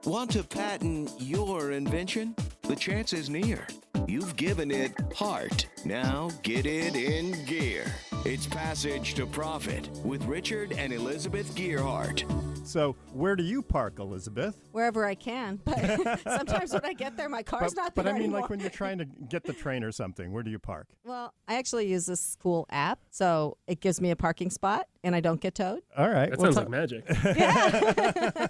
Want to patent your invention? The chance is near. You've given it heart. Now get it in gear. It's Passage to Profit with Richard and Elizabeth Gearhart. So where do you park, Elizabeth? Wherever I can, but sometimes when I get there, my car's not there But I mean, anymore. like when you're trying to get the train or something, where do you park? Well, I actually use this cool app, so it gives me a parking spot, and I don't get towed. All right. That sounds like magic. Yeah.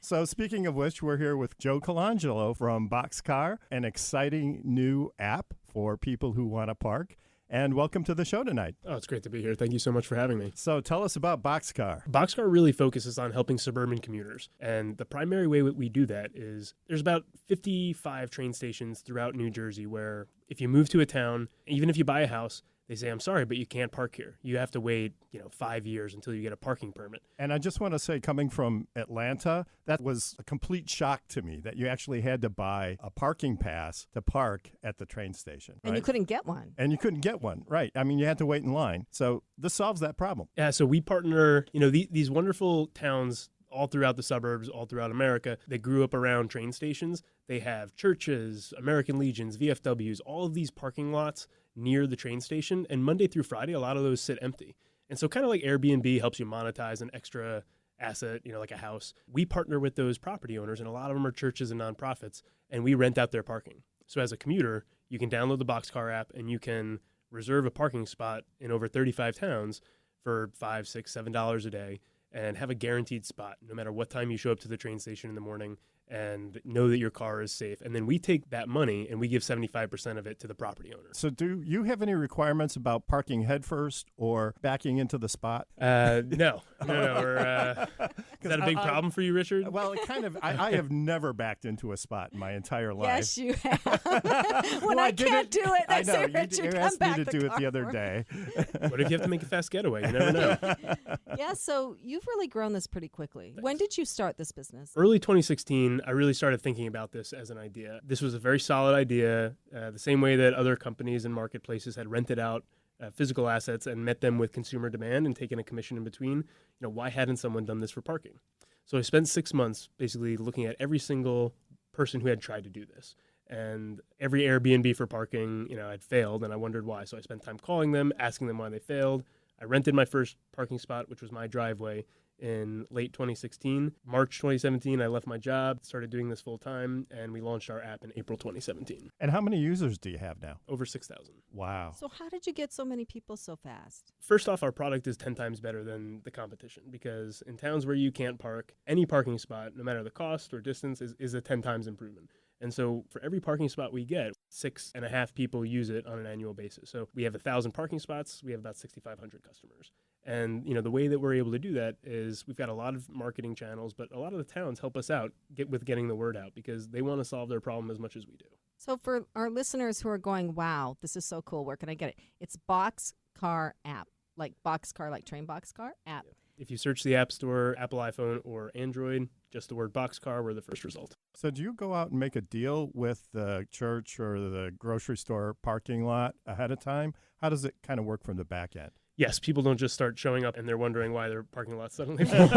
So speaking of which, we're here with Joe Colangelo from Boxcar, an exciting new app for people who want to park. And welcome to the show tonight. Oh, it's great to be here. Thank you so much for having me. So tell us about Boxcar. Boxcar really focuses on helping suburban commuters. And the primary way we do that is there's about 55 train stations throughout New Jersey where if you move to a town, even if you buy a house, they say, I'm sorry, but you can't park here. You have to wait, 5 years until you get a parking permit. And I just want to say, coming from Atlanta, that was a complete shock to me that you actually had to buy a parking pass to park at the train station. And right? you couldn't get one. And you couldn't get one, right? I mean, you had to wait in line. So this solves that problem. Yeah, so we partner, these wonderful towns all throughout the suburbs, all throughout America. They grew up around train stations. They have churches, American Legions, VFWs, all of these parking lots near the train station. And Monday through Friday, a lot of those sit empty. And so kind of like Airbnb helps you monetize an extra asset, like a house. We partner with those property owners, and a lot of them are churches and nonprofits, and we rent out their parking. So as a commuter, you can download the Boxcar app and you can reserve a parking spot in over 35 towns for $5, $6, $7 a day and have a guaranteed spot no matter what time you show up to the train station in the morning, and know that your car is safe. And then we take that money and we give 75% of it to the property owner. So do you have any requirements about parking headfirst or backing into the spot? No. Is that a big problem for you, Richard? Well, it kind of. I have never backed into a spot in my entire life. Yes, you have. When I can't do it, I they know. say, You Richard, come asked me back to the do it car the other for me." day. What if you have to make a fast getaway? You never know. Yeah, so you've really grown this pretty quickly. Thanks. When did you start this business? Early 2016, I really started thinking about this as an idea. This was a very solid idea, the same way that other companies and marketplaces had rented out physical assets and met them with consumer demand and taken a commission in between. Why hadn't someone done this for parking? So I spent 6 months basically looking at every single person who had tried to do this. And every Airbnb for parking, had failed, and I wondered why. So I spent time calling them, asking them why they failed. I rented my first parking spot, which was my driveway, in late 2016. March 2017, I left my job, started doing this full time, and we launched our app in April 2017. And how many users do you have now? Over 6,000. Wow. So how did you get so many people so fast? First off, our product is 10 times better than the competition, because in towns where you can't park, any parking spot, no matter the cost or distance, is a 10 times improvement. And so for every parking spot we get, 6.5 people use it on an annual basis. So we have 1,000 parking spots. We have about 6,500 customers. And, the way that we're able to do that is we've got a lot of marketing channels, but a lot of the towns help us out with getting the word out because they want to solve their problem as much as we do. So for our listeners who are going, wow, this is so cool, where can I get it? It's Boxcar app, like Boxcar, like train Boxcar app. Yeah. If you search the App Store, Apple iPhone, or Android, just the word Boxcar, we're the first result. So do you go out and make a deal with the church or the grocery store parking lot ahead of time? How does it kind of work from the back end? Yes, people don't just start showing up and they're wondering why their parking lot's suddenly full.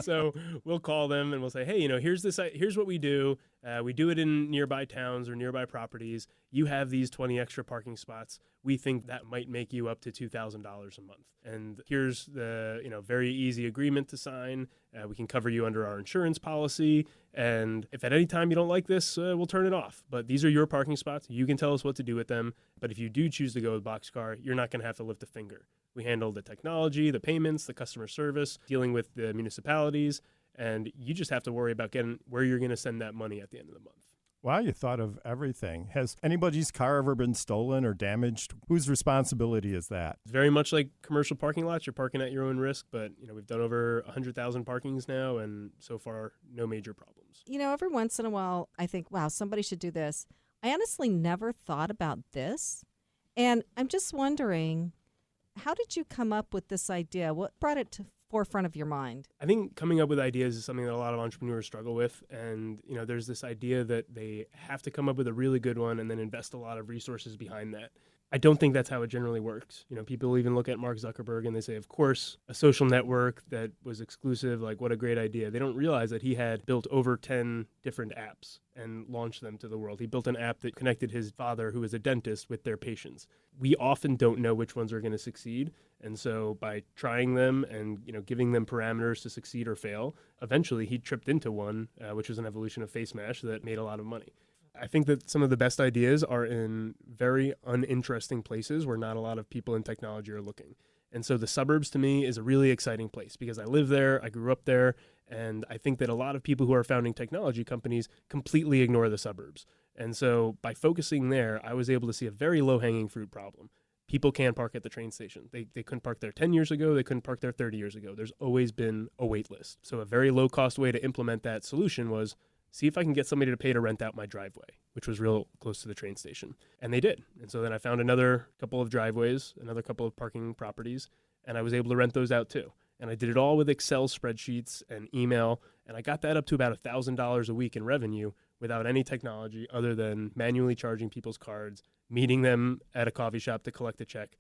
So we'll call them and we'll say, hey, here's what we do. We do it in nearby towns or nearby properties. You have these 20 extra parking spots. We think that might make you up to $2,000 a month. And here's the very easy agreement to sign. We can cover you under our insurance policy. And if at any time you don't like this, we'll turn it off. But these are your parking spots. You can tell us what to do with them. But if you do choose to go with Boxcar, you're not going to have to lift a finger. We handle the technology, the payments, the customer service, dealing with the municipalities, and you just have to worry about getting where you're going to send that money at the end of the month. Wow, you thought of everything. Has anybody's car ever been stolen or damaged? Whose responsibility is that? It's very much like commercial parking lots. You're parking at your own risk, but we've done over 100,000 parkings now, and so far, no major problems. Every once in a while, I think, wow, somebody should do this. I honestly never thought about this, and I'm just wondering, how did you come up with this idea? What brought it to forefront of your mind? I think coming up with ideas is something that a lot of entrepreneurs struggle with. And, there's this idea that they have to come up with a really good one and then invest a lot of resources behind that. I don't think that's how it generally works. People even look at Mark Zuckerberg and they say, of course, a social network that was exclusive, like what a great idea. They don't realize that he had built over 10 different apps and launched them to the world. He built an app that connected his father, who was a dentist, with their patients. We often don't know which ones are going to succeed. And so by trying them and giving them parameters to succeed or fail, eventually he tripped into one, which was an evolution of Face Mash that made a lot of money. I think that some of the best ideas are in very uninteresting places where not a lot of people in technology are looking. And so the suburbs to me is a really exciting place because I live there, I grew up there, and I think that a lot of people who are founding technology companies completely ignore the suburbs. And so by focusing there, I was able to see a very low-hanging fruit problem. People can't park at the train station. They couldn't park there 10 years ago. They couldn't park there 30 years ago. There's always been a wait list. So a very low-cost way to implement that solution was see if I can get somebody to pay to rent out my driveway, which was real close to the train station. And they did. And so then I found another couple of driveways, another couple of parking properties, and I was able to rent those out too. And I did it all with Excel spreadsheets and email, and I got that up to about $1,000 a week in revenue without any technology other than manually charging people's cards, meeting them at a coffee shop to collect a check,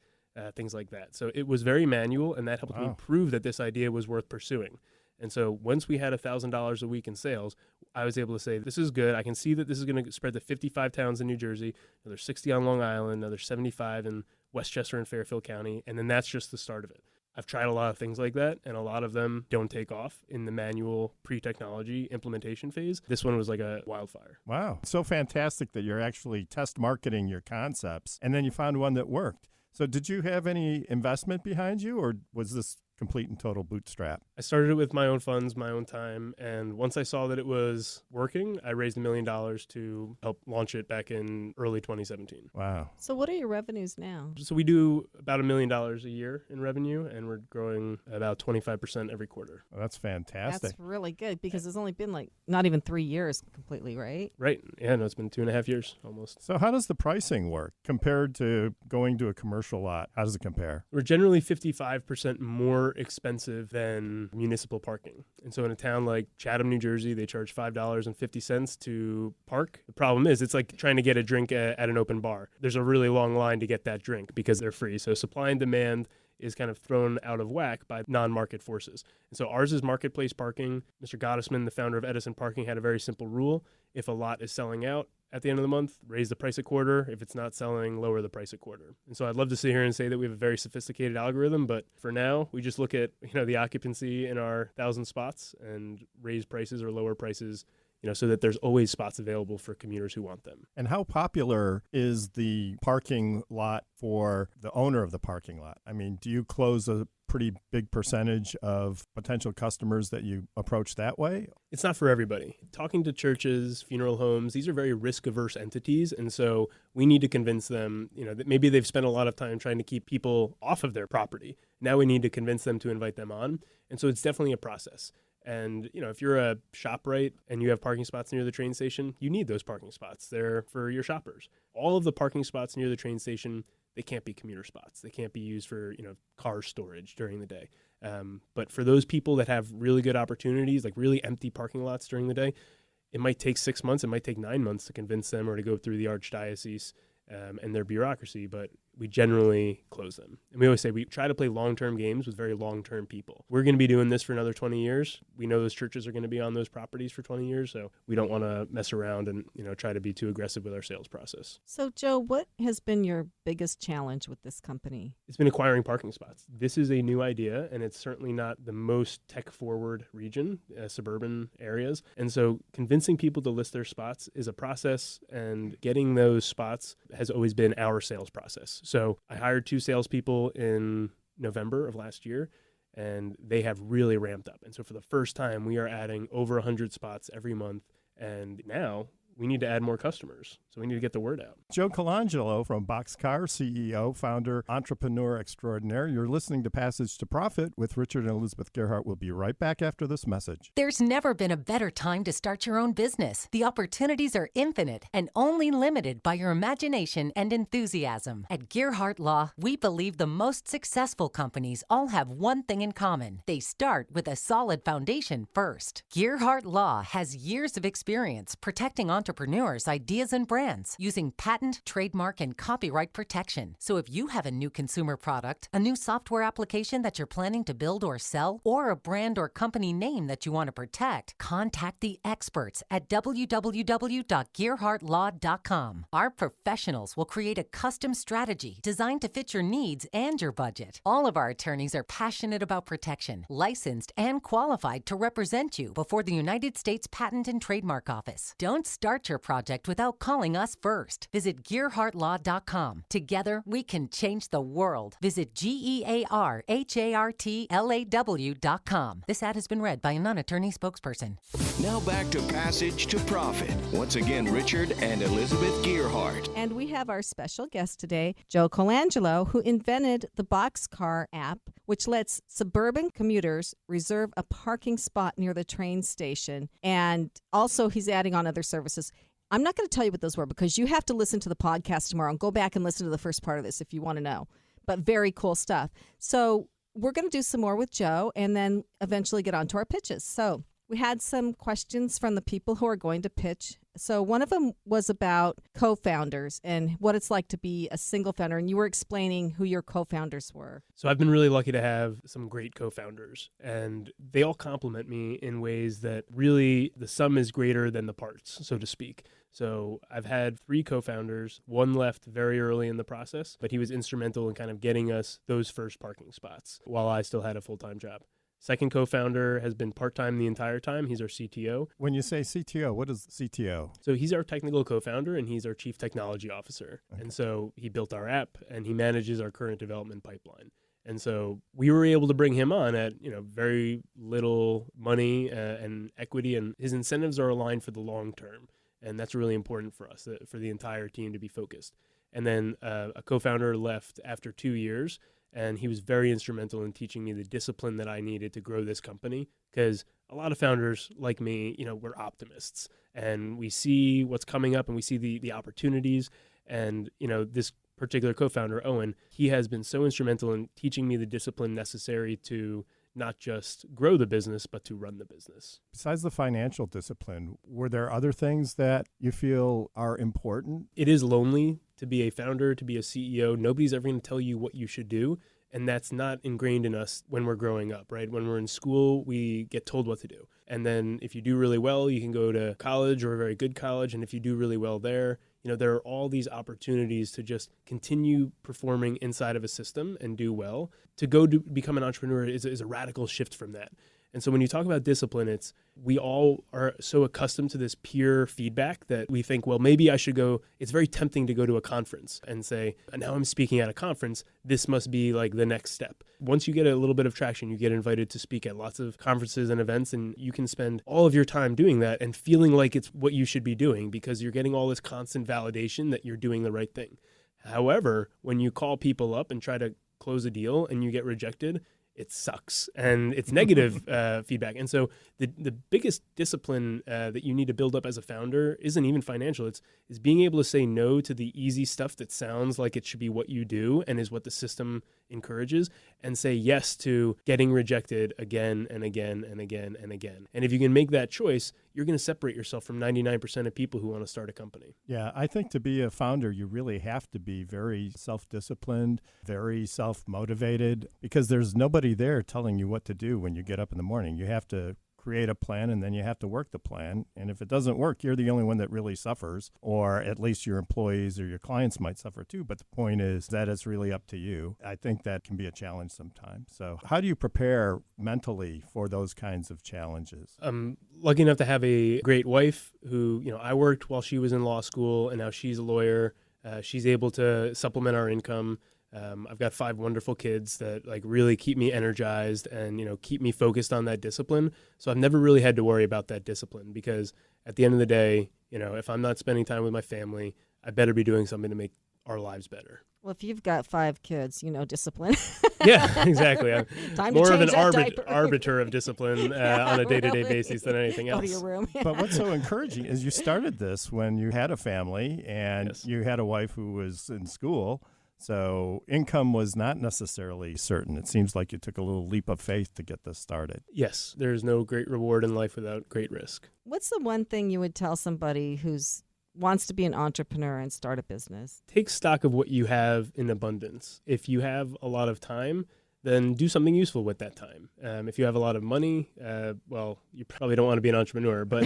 things like that. So it was very manual, and that helped me prove that this idea was worth pursuing. And so once we had $1,000 a week in sales, I was able to say, this is good. I can see that this is going to spread to 55 towns in New Jersey. Another 60 on Long Island, another 75 in Westchester and Fairfield County. And then that's just the start of it. I've tried a lot of things like that, and a lot of them don't take off in the manual pre-technology implementation phase. This one was like a wildfire. Wow. So fantastic that you're actually test marketing your concepts, and then you found one that worked. So did you have any investment behind you, or was this complete and total bootstrap? I started it with my own funds, my own time, and once I saw that it was working, I raised $1 million to help launch it back in early 2017. Wow. So what are your revenues now? So we do about $1 million a year in revenue, and we're growing about 25% every quarter. Well, that's fantastic. That's really good because it's only been like not even 3 years completely, right? Right. Yeah, no, it's been 2.5 years almost. So how does the pricing work compared to going to a commercial lot? How does it compare? We're generally 55% more expensive than municipal parking. And so in a town like Chatham, New Jersey, they charge $5.50 to park. The problem is it's like trying to get a drink at an open bar. There's a really long line to get that drink because they're free. So supply and demand is kind of thrown out of whack by non-market forces. And so ours is marketplace parking. Mr. Gottesman, the founder of Edison Parking, had a very simple rule. If a lot is selling out at the end of the month, raise the price a quarter. If it's not selling, lower the price a quarter. And so I'd love to sit here and say that we have a very sophisticated algorithm, but for now, we just look at the occupancy in our 1,000 spots and raise prices or lower prices, so that there's always spots available for commuters who want them. And how popular is the parking lot for the owner of the parking lot? I mean, do you close a pretty big percentage of potential customers that you approach that way? It's not for everybody. Talking to churches, funeral homes, these are very risk-averse entities. And so we need to convince them, that maybe they've spent a lot of time trying to keep people off of their property. Now we need to convince them to invite them on. And so it's definitely a process. And, if you're a ShopRite and you have parking spots near the train station, you need those parking spots. They're for your shoppers. All of the parking spots near the train station, they can't be commuter spots. They can't be used for, car storage during the day. But for those people that have really good opportunities, like really empty parking lots during the day, it might take 6 months, it might take 9 months to convince them or to go through the archdiocese and their bureaucracy, but we generally close them. And we always say we try to play long-term games with very long-term people. We're going to be doing this for another 20 years. We know those churches are going to be on those properties for 20 years, so we don't want to mess around and try to be too aggressive with our sales process. So, Joe, what has been your biggest challenge with this company? It's been acquiring parking spots. This is a new idea, and it's certainly not the most tech-forward region, suburban areas. And so convincing people to list their spots is a process, and getting those spots has always been our sales process. So I hired 2 salespeople in November of last year, and they have really ramped up. And so for the first time, we are adding over 100 spots every month. And now we need to add more customers. So we need to get the word out. Joe Colangelo from Boxcar, CEO, founder, entrepreneur extraordinaire. You're listening to Passage to Profit with Richard and Elizabeth Gerhardt. We'll be right back after this message. There's never been a better time to start your own business. The opportunities are infinite and only limited by your imagination and enthusiasm. At Gerhardt Law, we believe the most successful companies all have one thing in common. They start with a solid foundation first. Gerhardt Law has years of experience protecting entrepreneurs entrepreneurs ideas and brands using patent, trademark, and copyright protection. So if you have a new consumer product, a new software application that you're planning to build or sell, or a brand or company name that you want to protect, contact the experts at www.gearhartlaw.com. Our professionals will create a custom strategy designed to fit your needs and your budget. All of our attorneys are passionate about protection, licensed and qualified to represent you before the United States Patent and Trademark Office. Don't start your project without calling us first. Visit GearhartLaw.com. Together, we can change the world. Visit GearHartLaw.com. This ad has been read by a non-attorney spokesperson. Now back to Passage to Profit. Once again, Richard and Elizabeth Gearhart. And we have our special guest today, Joe Colangelo, who invented the Boxcar app, which lets suburban commuters reserve a parking spot near the train station. And also he's adding on other services. I'm not going to tell you what those were because you have to listen to the podcast tomorrow and go back and listen to the first part of this if you want to know. But very cool stuff. So we're going to do some more with Joe and then eventually get on to our pitches. So we had some questions from the people who are going to pitch. So one of them was about co-founders and what it's like to be a single founder. And you were explaining who your co-founders were. So I've been really lucky to have some great co-founders, and they all complement me in ways that really the sum is greater than the parts, so to speak. So I've had 3 co-founders. One left very early in the process, but he was instrumental in kind of getting us those first parking spots while I still had a full-time job. Second co-founder has been part-time the entire time. He's our CTO. When you say CTO, what is CTO? So he's our technical co-founder, and he's our chief technology officer. Okay. And so he built our app, and he manages our current development pipeline. And so we were able to bring him on at very little money and equity, and his incentives are aligned for the long term. And that's really important for us, for the entire team to be focused. And then a co-founder left after 2 years, and he was very instrumental in teaching me the discipline that I needed to grow this company. Because a lot of founders like me, we're optimists, and we see what's coming up and we see the opportunities. And, this particular co-founder, Owen, he has been so instrumental in teaching me the discipline necessary to not just grow the business, but to run the business. Besides the financial discipline, were there other things that you feel are important? It is lonely to be a founder, to be a CEO. Nobody's ever going to tell you what you should do. And that's not ingrained in us when we're growing up, right? When we're in school, we get told what to do. And then if you do really well, you can go to college or a very good college. And if you do really well there, there are all these opportunities to just continue performing inside of a system and do well. To go to become an entrepreneur is a radical shift from that. And so when you talk about discipline, we all are so accustomed to this peer feedback that we think, well, maybe I should go. It's very tempting to go to a conference and say, now I'm speaking at a conference. This must be like the next step. Once you get a little bit of traction, you get invited to speak at lots of conferences and events, and you can spend all of your time doing that and feeling like it's what you should be doing because you're getting all this constant validation that you're doing the right thing. However, when you call people up and try to close a deal and you get rejected, it sucks and it's negative feedback. And so the biggest discipline that you need to build up as a founder isn't even financial. It's being able to say no to the easy stuff that sounds like it should be what you do and is what the system encourages, and say yes to getting rejected again and again and again and again. And if you can make that choice, you're going to separate yourself from 99% of people who want to start a company. Yeah, I think to be a founder, you really have to be very self-disciplined, very self-motivated, because there's nobody there telling you what to do when you get up in the morning. You have to create a plan, and then you have to work the plan. And if it doesn't work, you're the only one that really suffers, or at least your employees or your clients might suffer too. But the point is that it's really up to you. I think that can be a challenge sometimes. So how do you prepare mentally for those kinds of challenges? I'm lucky enough to have a great wife who, I worked while she was in law school, and now she's a lawyer. She's able to supplement our income. I've got 5 wonderful kids that really keep me energized and, keep me focused on that discipline. So I've never really had to worry about that discipline because at the end of the day, if I'm not spending time with my family, I better be doing something to make our lives better. Well, if you've got 5 kids, discipline. Yeah, exactly. I'm Time more to of an change that arbiter of discipline on a day-to-day basis than anything Go else. to your room. But what's so encouraging is you started this when you had a family and Yes. you had a wife who was in school. So income was not necessarily certain. It seems like you took a little leap of faith to get this started. Yes, there's no great reward in life without great risk. What's the one thing you would tell somebody who's wants to be an entrepreneur and start a business? Take stock of what you have in abundance. If you have a lot of time, then do something useful with that time. If you have a lot of money, well, you probably don't want to be an entrepreneur, but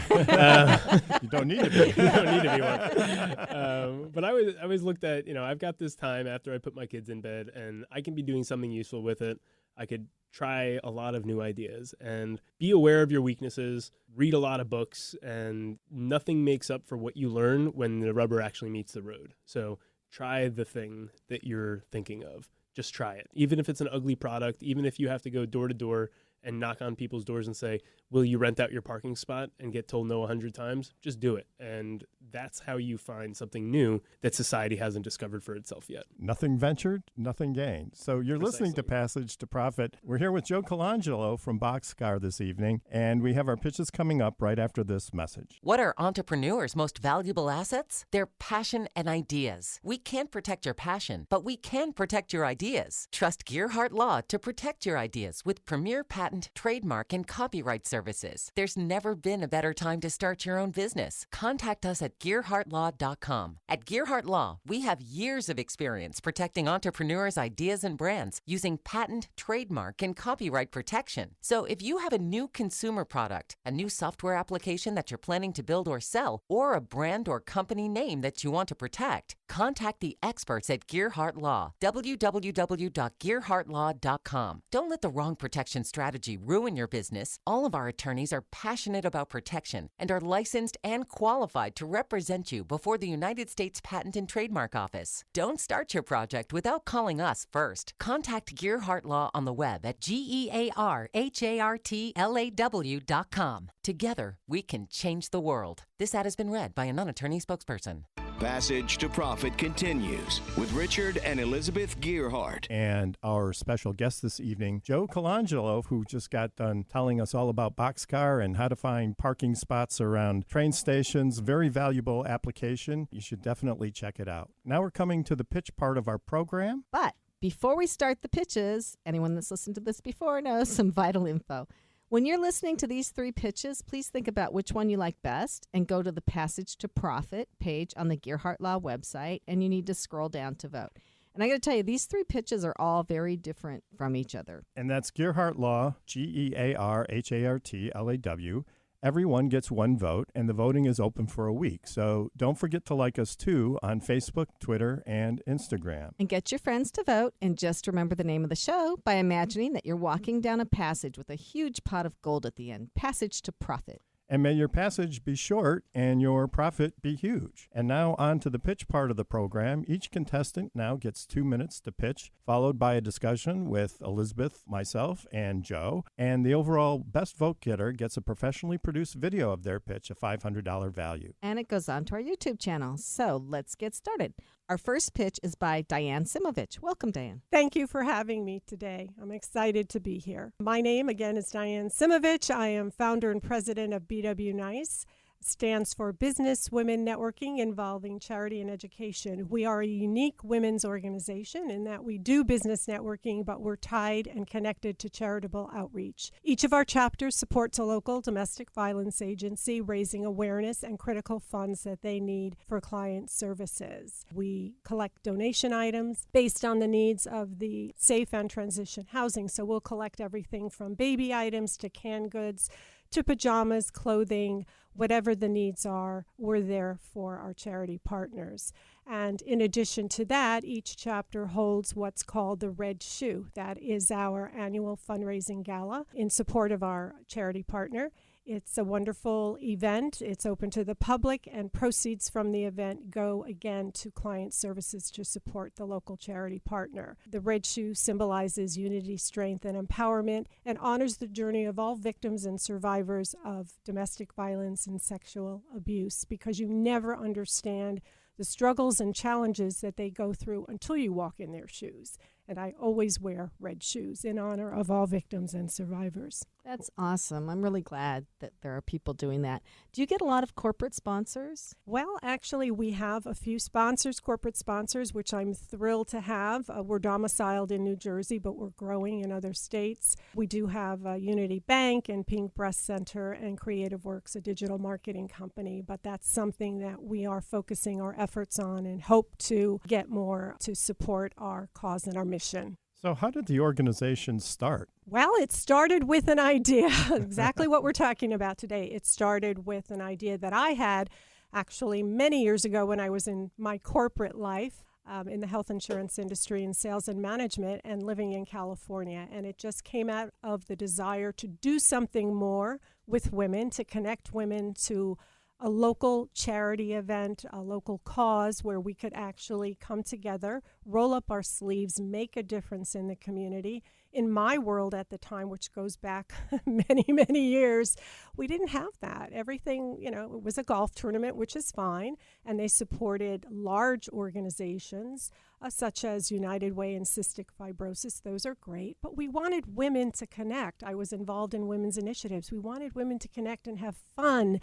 You don't need to be. you don't need to be one. But I always looked at, I've got this time after I put my kids in bed, and I can be doing something useful with it. I could try a lot of new ideas and be aware of your weaknesses, read a lot of books, and nothing makes up for what you learn when the rubber actually meets the road. So try the thing that you're thinking of. Just try it. Even if it's an ugly product, even if you have to go door to door and knock on people's doors and say, will you rent out your parking spot, and get told no 100 times, just do it. And that's how you find something new that society hasn't discovered for itself yet. Nothing ventured, nothing gained. So you're listening to Precisely. Passage to Profit. We're here with Joe Colangelo from Boxcar this evening, and we have our pitches coming up right after this message. What are entrepreneurs' most valuable assets? Their passion and ideas. We can't protect your passion, but we can protect your ideas. Trust Gearhart Law to protect your ideas with premier patent, trademark, and copyright services. There's never been a better time to start your own business. Contact us at GearhartLaw.com. At Gearhart Law, we have years of experience protecting entrepreneurs' ideas and brands using patent, trademark, and copyright protection. So if you have a new consumer product, a new software application that you're planning to build or sell, or a brand or company name that you want to protect, contact the experts at Gearhart Law. www.gearhartlaw.com. Don't let the wrong protection strategy ruin your business. All of our attorneys are passionate about protection and are licensed and qualified to represent you before the United States Patent and Trademark Office. Don't start your project without calling us first. Contact Gearhart Law on the web at GearhartLaw.com. Together, we can change the world. This ad has been read by a non-attorney spokesperson. Passage to Profit continues with Richard and Elizabeth Gearhart. And our special guest this evening, Joe Colangelo, who just got done telling us all about Boxcar and how to find parking spots around train stations. Very valuable application. You should definitely check it out. Now we're coming to the pitch part of our program. But before we start the pitches, anyone that's listened to this before knows some vital info. When you're listening to these three pitches, please think about which one you like best and go to the Passage to Profit page on the Gearhart Law website, and you need to scroll down to vote. And I got to tell you, these three pitches are all very different from each other. And that's Gearhart Law, GearhartLaw. Everyone gets one vote, and the voting is open for a week. So don't forget to like us, too, on Facebook, Twitter, and Instagram. And get your friends to vote, and just remember the name of the show by imagining that you're walking down a passage with a huge pot of gold at the end. Passage to Profit. And may your passage be short and your profit be huge. And now on to the pitch part of the program. Each contestant now gets 2 minutes to pitch, followed by a discussion with Elizabeth, myself, and Joe. And the overall best vote getter gets a professionally produced video of their pitch, a $500 value. And it goes on to our YouTube channel. So let's get started. Our first pitch is by Diane Simovich. Welcome, Diane. Thank you for having me today. I'm excited to be here. My name, again, is Diane Simovich. I am founder and president of BW Nice. Stands for Business Women Networking Involving Charity and Education. We are a unique women's organization in that we do business networking, but we're tied and connected to charitable outreach. Each of our chapters supports a local domestic violence agency, raising awareness and critical funds that they need for client services. We collect donation items based on the needs of the safe and transition housing. So we'll collect everything from baby items to canned goods to pajamas, clothing, whatever the needs are, we're there for our charity partners. And in addition to that, each chapter holds what's called the Red Shoe. That is our annual fundraising gala in support of our charity partner. It's a wonderful event. It's open to the public, and proceeds from the event go again to client services to support the local charity partner. The Red Shoe symbolizes unity, strength, and empowerment, and honors the journey of all victims and survivors of domestic violence and sexual abuse, because you never understand the struggles and challenges that they go through until you walk in their shoes. and I always wear red shoes in honor of all victims and survivors. That's awesome. I'm really glad that there are people doing that. Do you get a lot of corporate sponsors? Well, actually, we have a few sponsors, corporate sponsors, which I'm thrilled to have. We're domiciled in New Jersey, but we're growing in other states. We do have Unity Bank and Pink Breast Center and Creative Works, a digital marketing company, but that's something that we are focusing our efforts on and hope to get more to support our cause and our mission. So how did the organization start? Well, it started with an idea, exactly what we're talking about today. It started with an idea that I had actually many years ago when I was in my corporate life in the health insurance industry in sales and management and living in California. And it just came out of the desire to do something more with women, to connect women to a local charity event, a local cause where we could actually come together, roll up our sleeves, make a difference in the community. In my world at the time, which goes back many, many years, we didn't have that. Everything, it was a golf tournament, which is fine, and they supported large organizations such as United Way and Cystic Fibrosis. Those are great, but we wanted women to connect. I was involved in women's initiatives. We wanted women to connect and have fun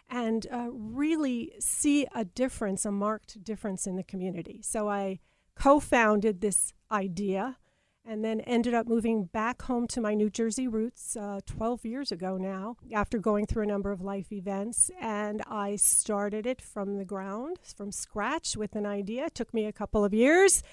and really see a difference, a marked difference in the community. So I co-founded this idea and then ended up moving back home to my New Jersey roots 12 years ago now, after going through a number of life events. And I started it from the ground, from scratch with an idea. It took me a couple of years.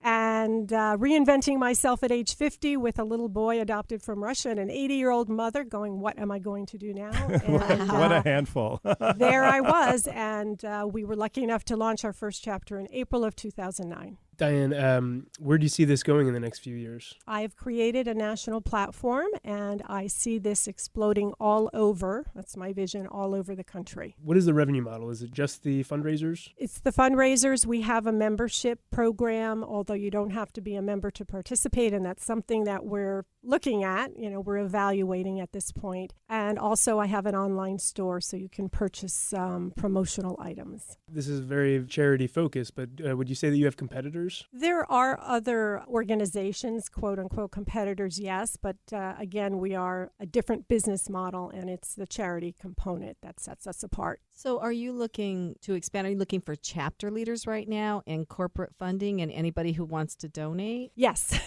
And reinventing myself at age 50 with a little boy adopted from Russia and an 80-year-old mother going, what am I going to do now? And, what a handful. There I was, and we were lucky enough to launch our first chapter in April of 2009. Diane, where do you see this going in the next few years? I have created a national platform, and I see this exploding all over. That's my vision, all over the country. What is the revenue model? Is it just the fundraisers? It's the fundraisers. We have a membership program, although you don't have to be a member to participate, and that's something that we're looking at. We're evaluating at this point. And also I have an online store, so you can purchase promotional items. This is very charity focused, but would you say that you have competitors? There are other organizations, quote unquote competitors, yes, but again, we are a different business model, and it's the charity component that sets us apart. So are you looking to expand? Are you looking for chapter leaders right now and corporate funding and anybody who wants to donate? Yes.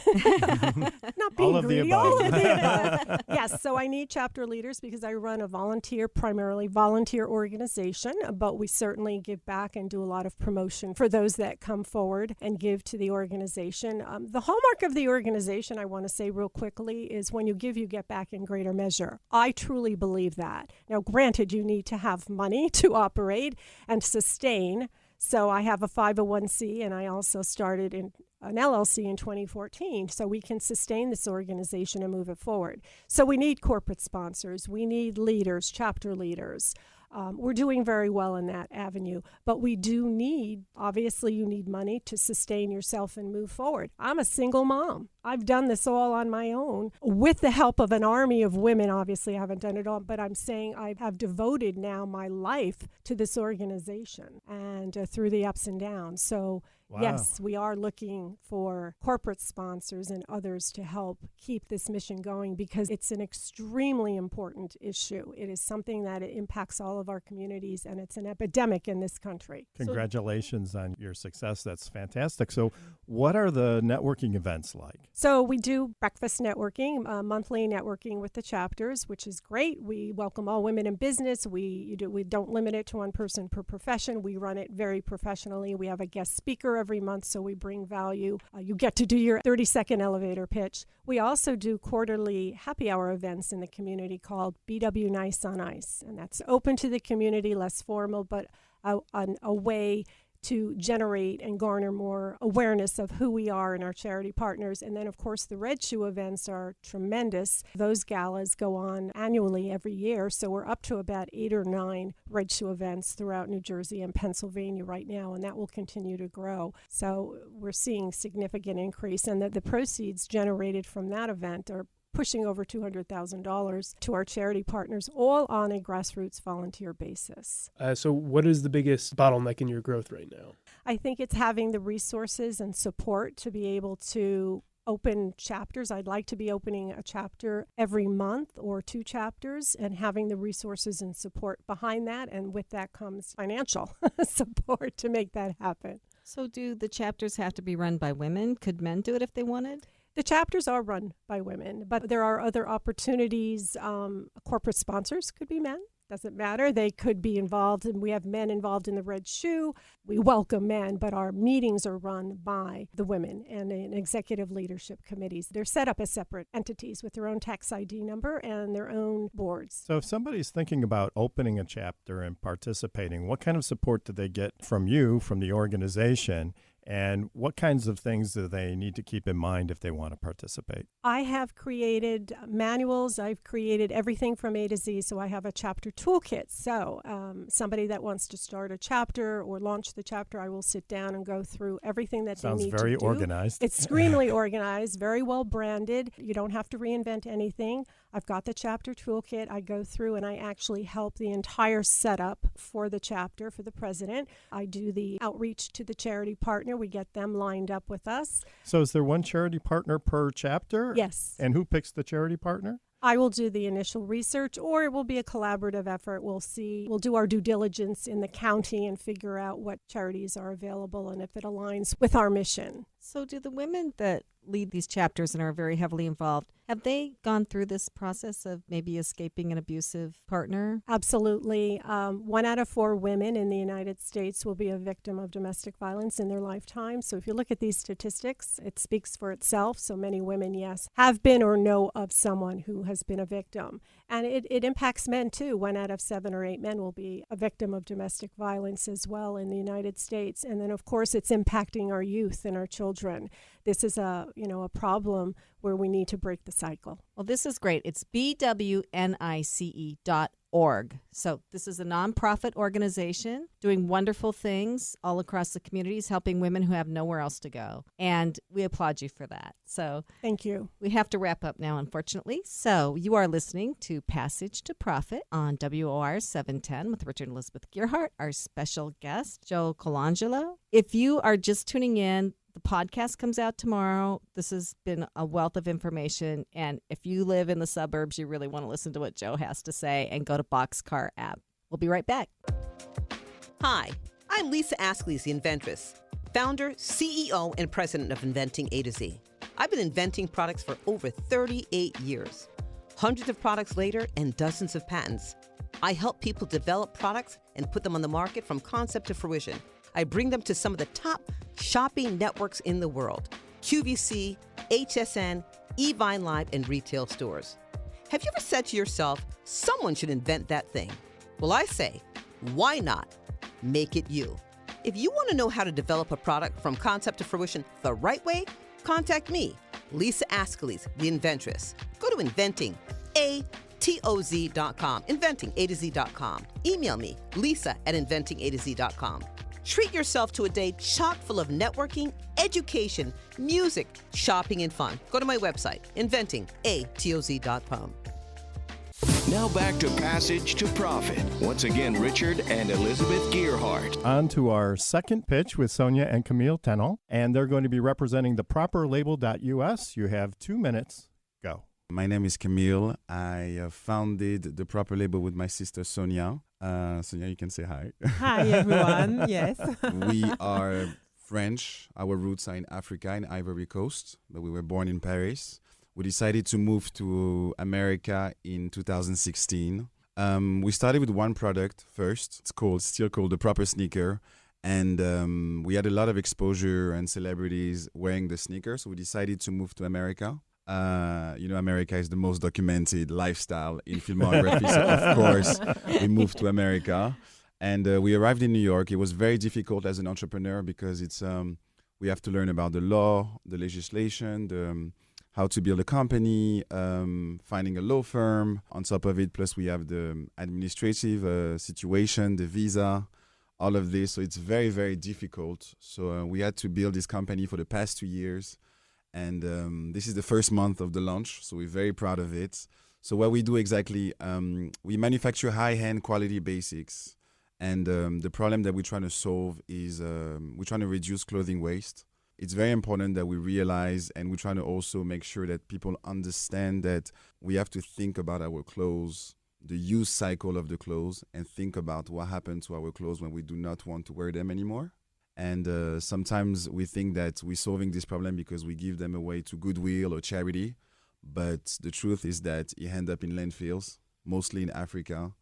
Not being all of greedy. the above. All of the above. Yes, so I need chapter leaders because I run a primarily volunteer organization, but we certainly give back and do a lot of promotion for those that come forward and give to the organization. The hallmark of the organization, I want to say real quickly, is when you give, you get back in greater measure. I truly believe that. Now, granted, you need to have money to operate and sustain. So I have a 501c, and I also started in an LLC in 2014, so we can sustain this organization and move it forward. So we need corporate sponsors. We need leaders, chapter leaders. We're doing very well in that avenue, but we do need, obviously you need money to sustain yourself and move forward. I'm a single mom. I've done this all on my own with the help of an army of women. Obviously I haven't done it all, but I'm saying I have devoted now my life to this organization and through the ups and downs. So wow. Yes, we are looking for corporate sponsors and others to help keep this mission going because it's an extremely important issue. It is something that impacts all of our communities, and it's an epidemic in this country. Congratulations on your success. That's fantastic. So what are the networking events like? So we do breakfast networking, monthly networking with the chapters, which is great. We welcome all women in business. We don't limit it to one person per profession. We run it very professionally. We have a guest speaker every month, so we bring value. You get to do your 30-second elevator pitch. We also do quarterly happy hour events in the community called BW Nice on Ice, and that's open to the community, less formal, but a way to generate and garner more awareness of who we are and our charity partners. And then, of course, the Red Shoe events are tremendous. Those galas go on annually every year, so we're up to about 8 or 9 Red Shoe events throughout New Jersey and Pennsylvania right now, and that will continue to grow. So we're seeing significant increase, and the proceeds generated from that event are pushing over $200,000 to our charity partners, all on a grassroots volunteer basis. So what is the biggest bottleneck in your growth right now? I think it's having the resources and support to be able to open chapters. I'd like to be opening a chapter every month or 2 chapters and having the resources and support behind that. And with that comes financial support to make that happen. So do the chapters have to be run by women? Could men do it if they wanted? The chapters are run by women, but there are other opportunities. Corporate sponsors could be men. Doesn't matter. They could be involved, and we have men involved in the Red Shoe. We welcome men, but our meetings are run by the women and in executive leadership committees. They're set up as separate entities with their own tax ID number and their own boards. So if somebody's thinking about opening a chapter and participating, what kind of support do they get from you, from the organization? And what kinds of things do they need to keep in mind if they want to participate? I have created manuals. I've created everything from A to Z. So I have a chapter toolkit. So somebody that wants to start a chapter or launch the chapter, I will sit down and go through everything that they need to do. Sounds very organized. It's extremely organized, very well branded. You don't have to reinvent anything. I've got the chapter toolkit. I go through and I actually help the entire setup for the chapter, for the president. I do the outreach to the charity partner. We get them lined up with us. So is there one charity partner per chapter? Yes. And who picks the charity partner? I will do the initial research, or it will be a collaborative effort. We'll do our due diligence in the county and figure out what charities are available and if it aligns with our mission. So do the women that lead these chapters and are very heavily involved, have they gone through this process of maybe escaping an abusive partner? Absolutely. 1 out of 4 women in the United States will be a victim of domestic violence in their lifetime. So if you look at these statistics, it speaks for itself. So many women, yes, have been or know of someone who has been a victim. And it impacts men too. 1 out of 7 or 8 men will be a victim of domestic violence as well in the United States. And then, of course, it's impacting our youth and our children. This is a problem where we need to break the cycle. Well, this is great. It's bwnice.org. So this is a nonprofit organization doing wonderful things all across the communities, helping women who have nowhere else to go. And we applaud you for that. So thank you. We have to wrap up now, unfortunately. So you are listening to Passage to Profit on WOR 710 with Richard and Elizabeth Gearhart, our special guest, Joe Colangelo. If you are just tuning in, the podcast comes out tomorrow. This has been a wealth of information. And if you live in the suburbs, you really want to listen to what Joe has to say and go to Boxcar app. We'll be right back. Hi, I'm Lisa Askley, the inventress, founder, CEO, and president of Inventing A to Z. I've been inventing products for over 38 years. Hundreds of products later and dozens of patents. I help people develop products and put them on the market from concept to fruition. I bring them to some of the top shopping networks in the world: QVC, HSN, eVine Live, and retail stores. Have you ever said to yourself, someone should invent that thing? Well, I say, why not? Make it you. If you want to know how to develop a product from concept to fruition the right way, contact me, Lisa Askeles, the inventress. Go to inventingatoz.com, inventingatoz.com. Email me, lisa@inventingatoz.com. Treat yourself to a day chock full of networking, education, music, shopping, and fun. Go to my website, inventingatoz.com. Now back to Passage to Profit. Once again, Richard and Elizabeth Gearhart. On to our second pitch with Sonia and Camille Tennell, and they're going to be representing the properlabel.us. You have 2 minutes. Go. My name is Camille. I founded the Proper Label with my sister Sonia. Sonia, you can say hi. Hi, everyone. Yes. We are French. Our roots are in Africa, in Ivory Coast, but we were born in Paris. We decided to move to America in 2016. We started with one product first. It's still called the Proper Sneaker. And we had a lot of exposure and celebrities wearing the sneaker. So we decided to move to America. America is the most documented lifestyle in filmography. So of course, we moved to America. And we arrived in New York. It was very difficult as an entrepreneur because we have to learn about the law, the legislation, how to build a company, finding a law firm. On top of it, plus we have the administrative situation, the visa, all of this. So it's very, very difficult. So we had to build this company for the past 2 years. And this is the first month of the launch. So we're very proud of it. So what we do exactly, we manufacture high-end quality basics. And the problem that we're trying to solve is we're trying to reduce clothing waste. it's very important that we realize, and we're trying to also make sure that people understand that we have to think about our clothes, the use cycle of the clothes, and think about what happened to our clothes when we do not want to wear them anymore. And sometimes we think that we're solving this problem because we give them away to Goodwill or charity. But the truth is that it ends up in landfills, mostly in Africa.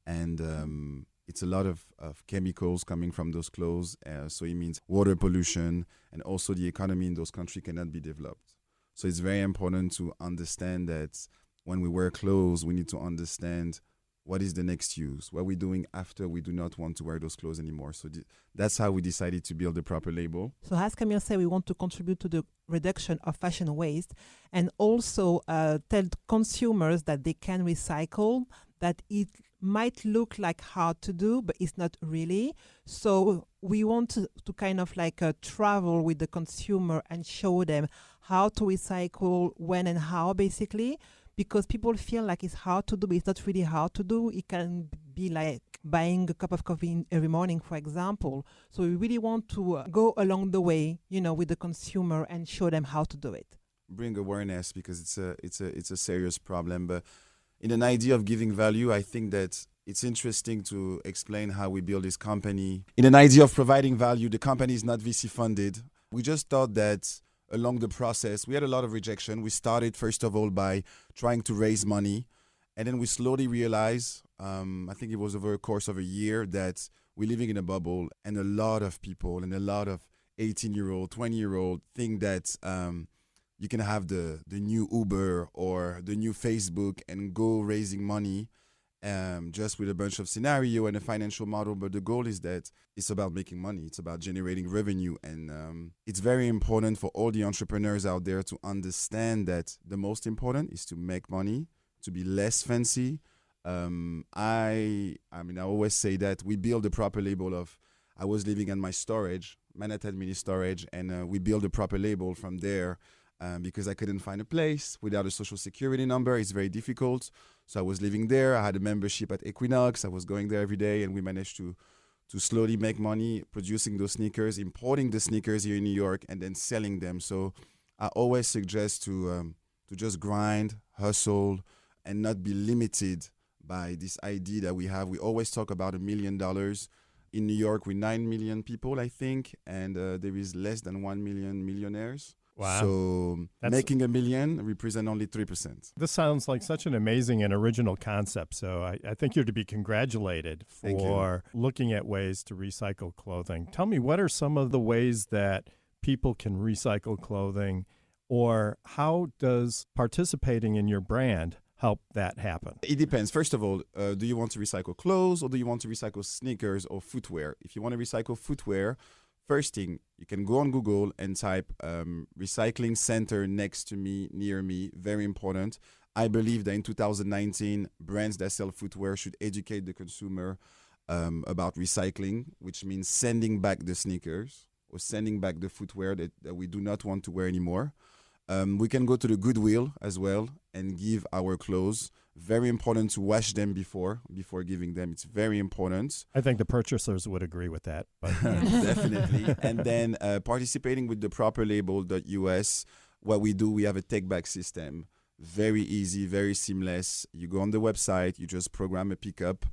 And it's a lot of chemicals coming from those clothes. So it means water pollution, and also the economy in those countries cannot be developed. So it's very important to understand that when we wear clothes, we need to understand what is the next use, what we're doing after we do not want to wear those clothes anymore. So that's how we decided to build the proper label. So as Camille said, we want to contribute to the reduction of fashion waste and also tell consumers that they can recycle, that it might look like hard to do, but it's not really. So we want to kind of like travel with the consumer and show them how to recycle, when and how, basically, because people feel like it's hard to do, but it's not really hard to do. It can be like buying a cup of coffee every morning, for example. So we really want to go along the way, with the consumer and show them how to do it. Bring awareness, because it's a serious problem. But in an idea of giving value, I think that it's interesting to explain how we build this company. In an idea of providing value, the company is not VC funded. We just thought that along the process, we had a lot of rejection. We started, first of all, by trying to raise money. And then we slowly realized, I think it was over a course of a year, that we're living in a bubble. And a lot of people and a lot of 18-year-old, 20-year-old think that you can have the new Uber or the new Facebook and go raising money just with a bunch of scenario and a financial model. But the goal is that it's about making money. It's about generating revenue. And it's very important for all the entrepreneurs out there to understand that the most important is to make money, to be less fancy. I always say that we build a proper label of, I was living in my storage, Manhattan Mini Storage, and we build a proper label from there. Because I couldn't find a place without a social security number. It's very difficult. So I was living there. I had a membership at Equinox. I was going there every day, and we managed to slowly make money producing those sneakers, importing the sneakers here in New York, and then selling them. So I always suggest to just grind, hustle, and not be limited by this idea that we have. We always talk about $1 million. In New York, we're 9 million people, I think, and there is less than 1 million millionaires. Wow. So making $1 million represent only 3%. This sounds like such an amazing and original concept. So I think you're to be congratulated for looking at ways to recycle clothing. Tell me, what are some of the ways that people can recycle clothing, or how does participating in your brand help that happen? It depends. First of all, do you want to recycle clothes, or do you want to recycle sneakers or footwear? If you want to recycle footwear, first thing, you can go on Google and type recycling center next to me, near me. Very important. I believe that in 2019, brands that sell footwear should educate the consumer about recycling, which means sending back the sneakers or sending back the footwear that we do not want to wear anymore. We can go to the Goodwill as well and give our clothes. Very important to wash them before giving them. It's very important. I think the purchasers would agree with that. But Definitely. And then participating with the proper label.us, what we do, we have a take-back system. Very easy, very seamless. You go on the website, you just program a pickup.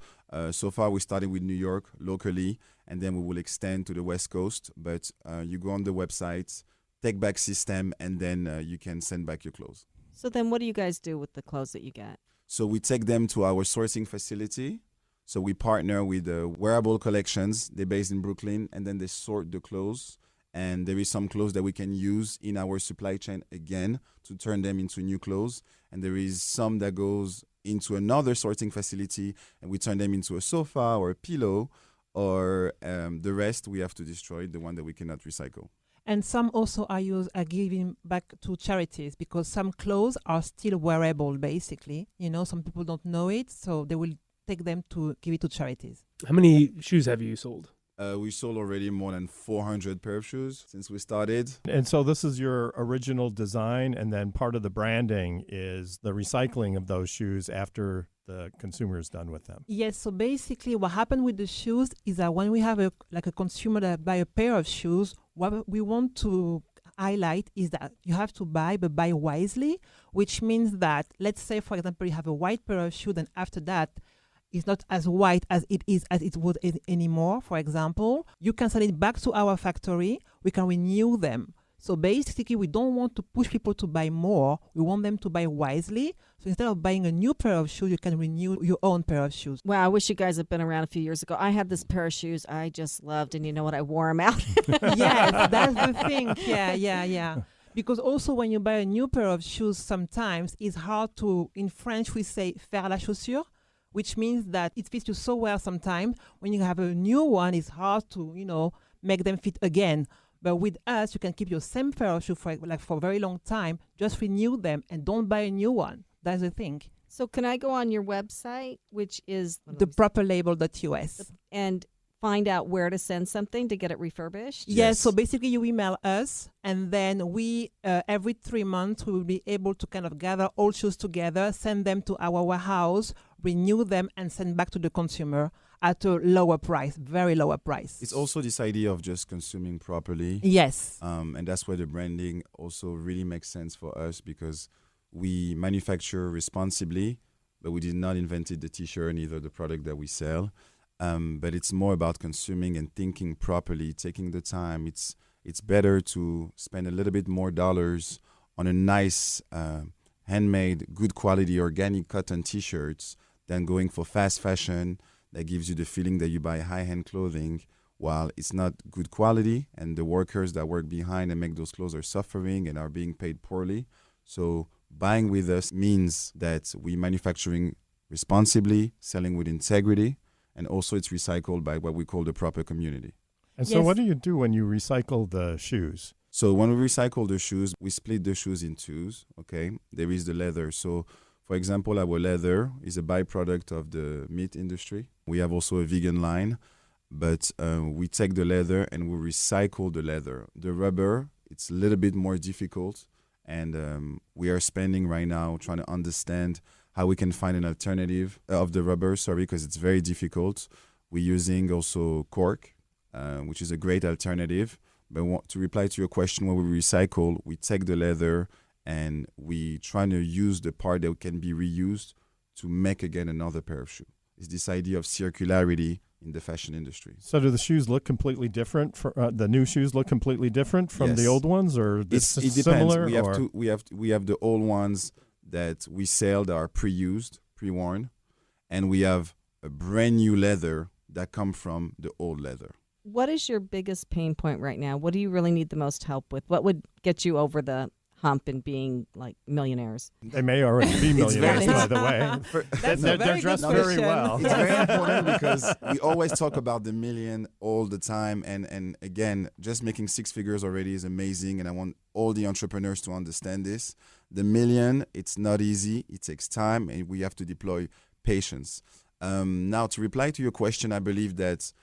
So far, we started with New York locally, and then we will extend to the West Coast. But you go on the website, take-back system, and then you can send back your clothes. So then what do you guys do with the clothes that you get? So we take them to our sourcing facility. So we partner with Wearable Collections. They're based in Brooklyn, and then they sort the clothes. And there is some clothes that we can use in our supply chain again to turn them into new clothes. And there is some that goes into another sorting facility, and we turn them into a sofa or a pillow, or the rest we have to destroy, the one that we cannot recycle. And some also are giving back to charities, because some clothes are still wearable, basically. Some people don't know it, so they will take them to give it to charities. How many shoes have you sold? We sold already more than 400 pair of shoes since we started. And so this is your original design, and then part of the branding is the recycling of those shoes after the consumer is done with them. Yes, so basically what happened with the shoes is that when we have a consumer that buy a pair of shoes, what we want to highlight is that you have to buy, but buy wisely, which means that, let's say, for example, you have a white pair of shoes, and after that, it's not as white as it would anymore, for example. You can send it back to our factory. We can renew them. So basically, we don't want to push people to buy more. We want them to buy wisely. So instead of buying a new pair of shoes, you can renew your own pair of shoes. Wow, I wish you guys had been around a few years ago. I had this pair of shoes I just loved, and you know what? I wore them out. Yes, that's the thing. Yeah. Because also when you buy a new pair of shoes, sometimes it's hard to, in French, we say faire la chaussure, which means that it fits you so well sometimes. When you have a new one, it's hard to, make them fit again. But with us, you can keep your same pair of shoes for a very long time. Just renew them and don't buy a new one. That's the thing. So can I go on your website, which is theproperlabel.us, and find out where to send something to get it refurbished? Yes. So basically you email us, and then we, every 3 months, we will be able to kind of gather all shoes together, send them to our warehouse, renew them, and send back to the consumer at a lower price, very lower price. It's also this idea of just consuming properly. Yes. And that's where the branding also really makes sense for us, because we manufacture responsibly, but we did not invent the T-shirt, neither the product that we sell. But it's more about consuming and thinking properly, taking the time. It's better to spend a little bit more dollars on a nice, handmade, good quality, organic cotton T-shirts than going for fast fashion that gives you the feeling that you buy high-end clothing while it's not good quality, and the workers that work behind and make those clothes are suffering and are being paid poorly. So buying with us means that we're manufacturing responsibly, selling with integrity, and also it's recycled by what we call the proper community. And so what do you do when you recycle the shoes? So when we recycle the shoes, we split the shoes in twos, okay? There is the leather. So for example, our leather is a byproduct of the meat industry. We have also a vegan line, but we take the leather and we recycle the leather. The rubber, it's a little bit more difficult, and we are spending right now trying to understand how we can find an alternative of the rubber, because it's very difficult. We're using also cork, which is a great alternative. But to reply to your question, when we recycle, we take the leather and we try to use the part that can be reused to make again another pair of shoes. It's this idea of circularity in the fashion industry. So do the shoes look completely different? The new shoes look completely different from the old ones, or it depends. Similar? We have the old ones that we sell that are pre-used, pre-worn, and we have a brand new leather that come from the old leather. What is your biggest pain point right now? What do you really need the most help with? What would get you over the hump in being like millionaires? They may already be millionaires, by the way. They're dressed very well. It's very important because we always talk about the million all the time. And again, just making six figures already is amazing. And I want all the entrepreneurs to understand this. The million, it's not easy. It takes time, and we have to deploy patience. Now, to reply to your question, I believe that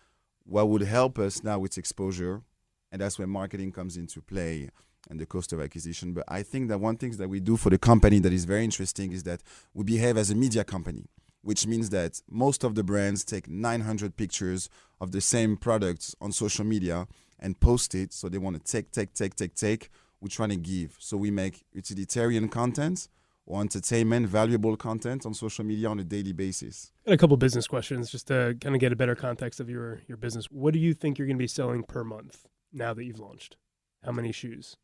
what would help us now with exposure, and that's where marketing comes into play and the cost of acquisition. But I think that one thing that we do for the company that is very interesting is that we behave as a media company, which means that most of the brands take 900 pictures of the same products on social media and post it. So they want to take. We're trying to give. So we make utilitarian content or entertainment, valuable content on social media on a daily basis. And a couple business questions just to kind of get a better context of your business. What do you think you're going to be selling per month now that you've launched? How many shoes?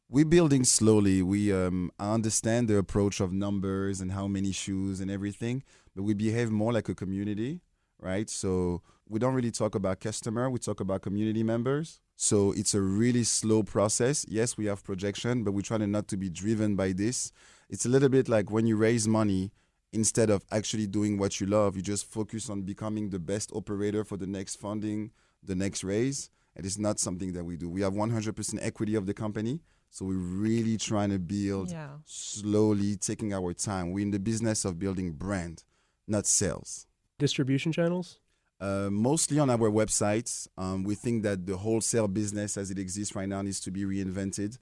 We're building slowly. I understand the approach of numbers and how many shoes and everything, but we behave more like a community, right? So we don't really talk about customer. We talk about community members. So it's a really slow process. Yes, we have projection, but we're trying not to be driven by this. It's a little bit like when you raise money, instead of actually doing what you love, you just focus on becoming the best operator for the next funding, the next raise. And it's not something that we do. We have 100% equity of the company. So we're really trying to build slowly, taking our time. We're in the business of building brand, not sales. Distribution channels? Mostly on our websites. We think that the wholesale business as it exists right now needs to be reinvented.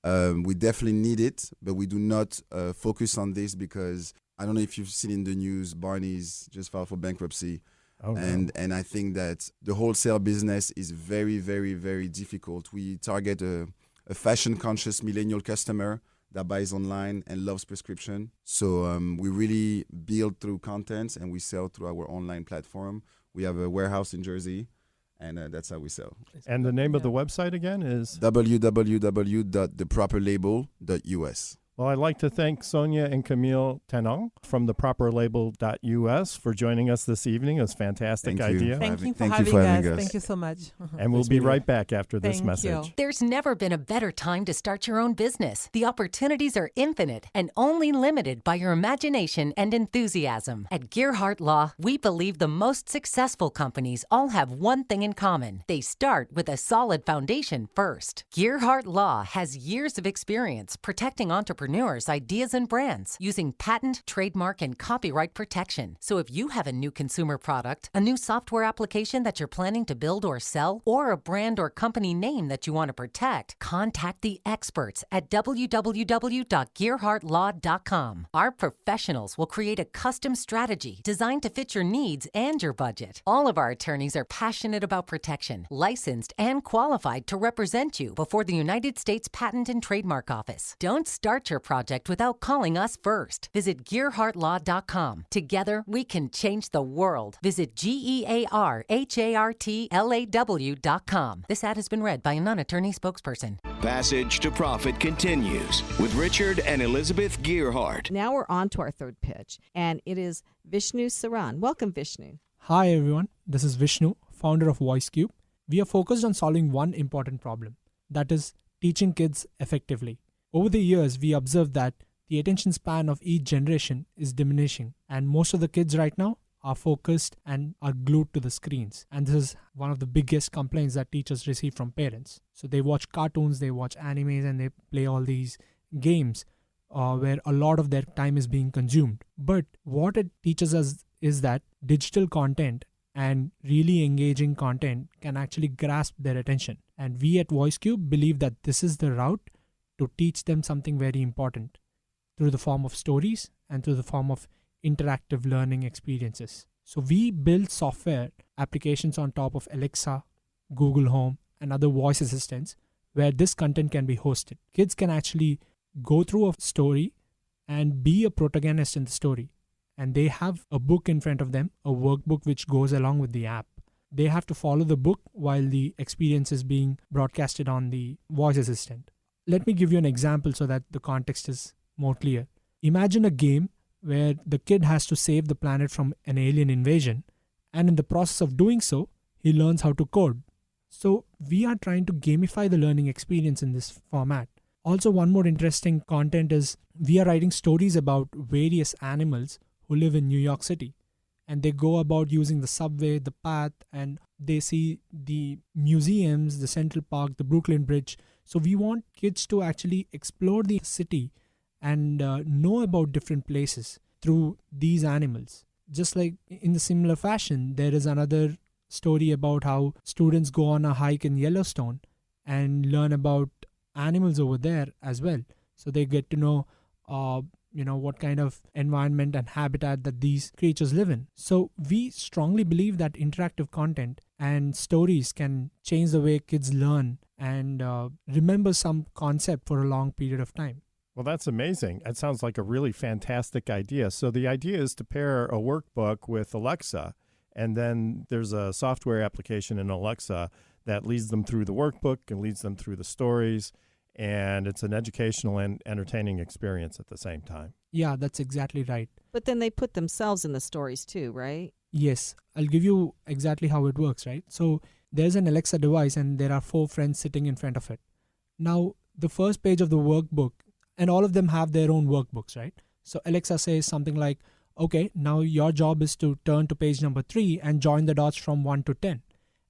We definitely need it, but we do not focus on this because I don't know if you've seen in the news, Barney's just filed for bankruptcy. Oh, no. And I think that the wholesale business is very, very, very difficult. We target a a fashion-conscious millennial customer that buys online and loves prescription. So we really build through content and we sell through our online platform. We have a warehouse in Jersey, and that's how we sell. And the name of the website again is? www.theproperlabel.us. Well, I'd like to thank Sonia and Camille Tenon from theproperlabel.us for joining us this evening. It was a fantastic idea. Thank you for having us. Thank you so much. And we'll be right back after this message. There's never been a better time to start your own business. The opportunities are infinite and only limited by your imagination and enthusiasm. At Gearhart Law, we believe the most successful companies all have one thing in common. They start with a solid foundation first. Gearhart Law has years of experience protecting entrepreneurs, ideas, and brands using patent, trademark, and copyright protection. So if you have a new consumer product, a new software application that you're planning to build or sell, or a brand or company name that you want to protect, contact the experts at www.gearhartlaw.com. Our professionals will create a custom strategy designed to fit your needs and your budget. All of our attorneys are passionate about protection, licensed and qualified to represent you before the United States Patent and Trademark Office. Don't start your project without calling us first. Visit GearhartLaw.com. Together, we can change the world. Visit GearhartLaw.com. This ad has been read by a non-attorney spokesperson. Passage to Profit continues with Richard and Elizabeth Gearhart. Now we're on to our third pitch, and it is Vishnu Saran. Welcome, Vishnu. Hi, everyone. This is Vishnu, founder of VoiceCube. We are focused on solving one important problem, that is teaching kids effectively. Over the years, we observed that the attention span of each generation is diminishing, and most of the kids right now are focused and are glued to the screens. And this is one of the biggest complaints that teachers receive from parents. So they watch cartoons, they watch animes, and they play all these games where a lot of their time is being consumed. But what it teaches us is that digital content and really engaging content can actually grasp their attention. And we at VoiceCube believe that this is the route to teach them something very important through the form of stories and through the form of interactive learning experiences. So we build software applications on top of Alexa, Google Home, and other voice assistants where this content can be hosted. Kids can actually go through a story and be a protagonist in the story. And they have a book in front of them, a workbook which goes along with the app. They have to follow the book while the experience is being broadcasted on the voice assistant. Let me give you an example so that the context is more clear. Imagine a game where the kid has to save the planet from an alien invasion, and in the process of doing so, he learns how to code. So we are trying to gamify the learning experience in this format. Also, one more interesting content is we are writing stories about various animals who live in New York City, and they go about using the subway, the path, and they see the museums, the Central Park, the Brooklyn Bridge. So we want kids to actually explore the city and know about different places through these animals. Just like in the similar fashion, there is another story about how students go on a hike in Yellowstone and learn about animals over there as well. So they get to know what kind of environment and habitat that these creatures live in. So we strongly believe that interactive content and stories can change the way kids learn and remember some concept for a long period of time. Well, that's amazing. That sounds like a really fantastic idea. So the idea is to pair a workbook with Alexa, and then there's a software application in Alexa that leads them through the workbook and leads them through the stories, and it's an educational and entertaining experience at the same time. Yeah, that's exactly right. But then they put themselves in the stories too, right? Yes, I'll give you exactly how it works, right? So there's an Alexa device and there are 4 friends sitting in front of it. Now, the first page of the workbook, and all of them have their own workbooks, right? So Alexa says something like, okay, now your job is to turn to page number 3 and join the dots from 1 to 10.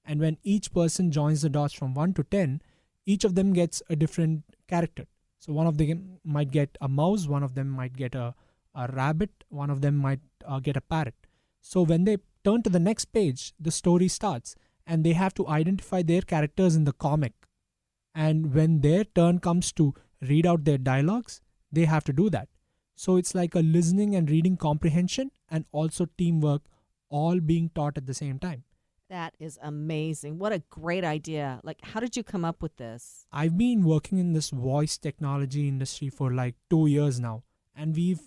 And when each person joins the dots from 1 to 10, each of them gets a different character. So one of them might get a mouse, one of them might get a rabbit, one of them might get a parrot. So when they turn to the next page, the story starts and they have to identify their characters in the comic. And when their turn comes to read out their dialogues, they have to do that. So it's like a listening and reading comprehension and also teamwork all being taught at the same time. That is amazing. What a great idea. Like, how did you come up with this? I've been working in this voice technology industry for like 2 years now, and we've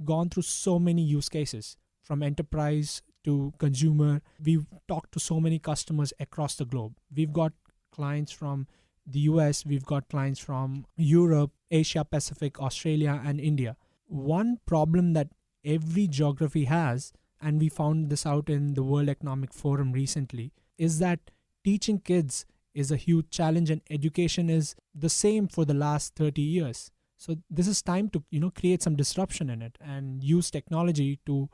gone through so many use cases from enterprise to consumer. We've talked to so many customers across the globe. We've got clients from the US, we've got clients from Europe, Asia Pacific, Australia, and India. One problem that every geography has, and we found this out in the World Economic Forum recently, is that teaching kids is a huge challenge, and education is the same for the last 30 years. So this is time to, create some disruption in it and use technology to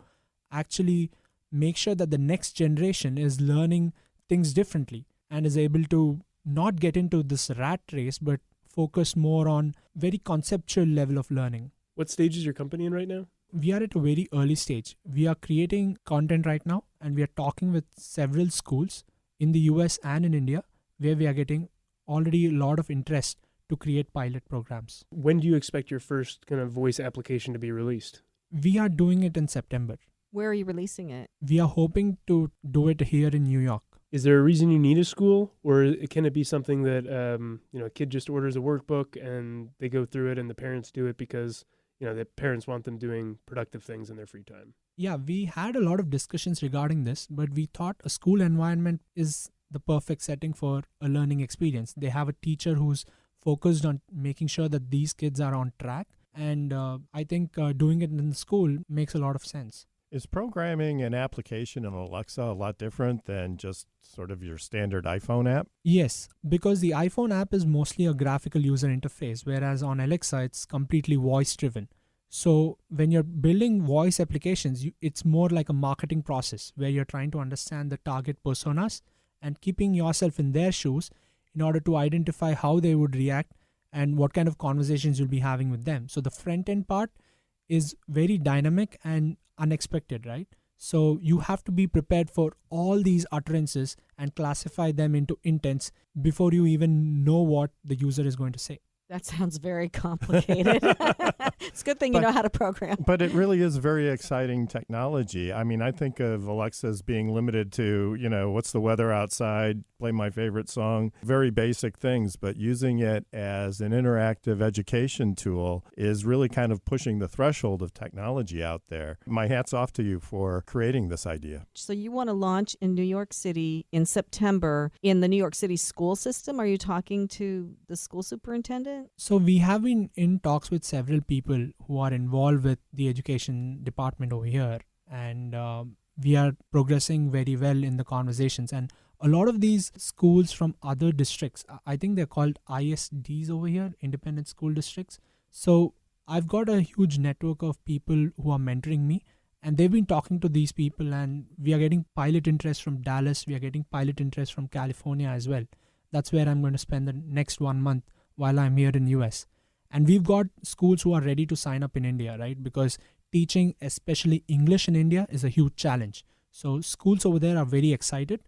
actually make sure that the next generation is learning things differently and is able to not get into this rat race, but focus more on very conceptual level of learning. What stage is your company in right now? We are at a very early stage. We are creating content right now, and we are talking with several schools in the US and in India, where we are getting already a lot of interest to create pilot programs. When do you expect your first kind of voice application to be released? We are doing it in September. Where are you releasing it? We are hoping to do it here in New York. Is there a reason you need a school, or can it be something that a kid just orders a workbook and they go through it and the parents do it because the parents want them doing productive things in their free time? Yeah, we had a lot of discussions regarding this, but we thought a school environment is the perfect setting for a learning experience. They have a teacher who's focused on making sure that these kids are on track, and I think doing it in the school makes a lot of sense. Is programming an application in Alexa a lot different than just sort of your standard iPhone app? Yes, because the iPhone app is mostly a graphical user interface, whereas on Alexa, it's completely voice-driven. So when you're building voice applications, it's more like a marketing process where you're trying to understand the target personas and keeping yourself in their shoes in order to identify how they would react and what kind of conversations you'll be having with them. So the front-end part is very dynamic and unexpected, right? So you have to be prepared for all these utterances and classify them into intents before you even know what the user is going to say. That sounds very complicated. It's a good thing you know how to program. But it really is very exciting technology. I mean, I think of Alexa as being limited to, what's the weather outside, play my favorite song, very basic things. But using it as an interactive education tool is really kind of pushing the threshold of technology out there. My hat's off to you for creating this idea. So you want to launch in New York City in September in the New York City school system? Are you talking to the school superintendent? So we have been in talks with several people who are involved with the education department over here, and we are progressing very well in the conversations. And a lot of these schools from other districts, I think they're called ISDs over here, independent school districts. So I've got a huge network of people who are mentoring me, and they've been talking to these people, and we are getting pilot interest from Dallas. We are getting pilot interest from California as well. That's where I'm going to spend the next 1 month while I'm here in US. And we've got schools who are ready to sign up in India, right? Because teaching, especially English in India, is a huge challenge. So schools over there are very excited,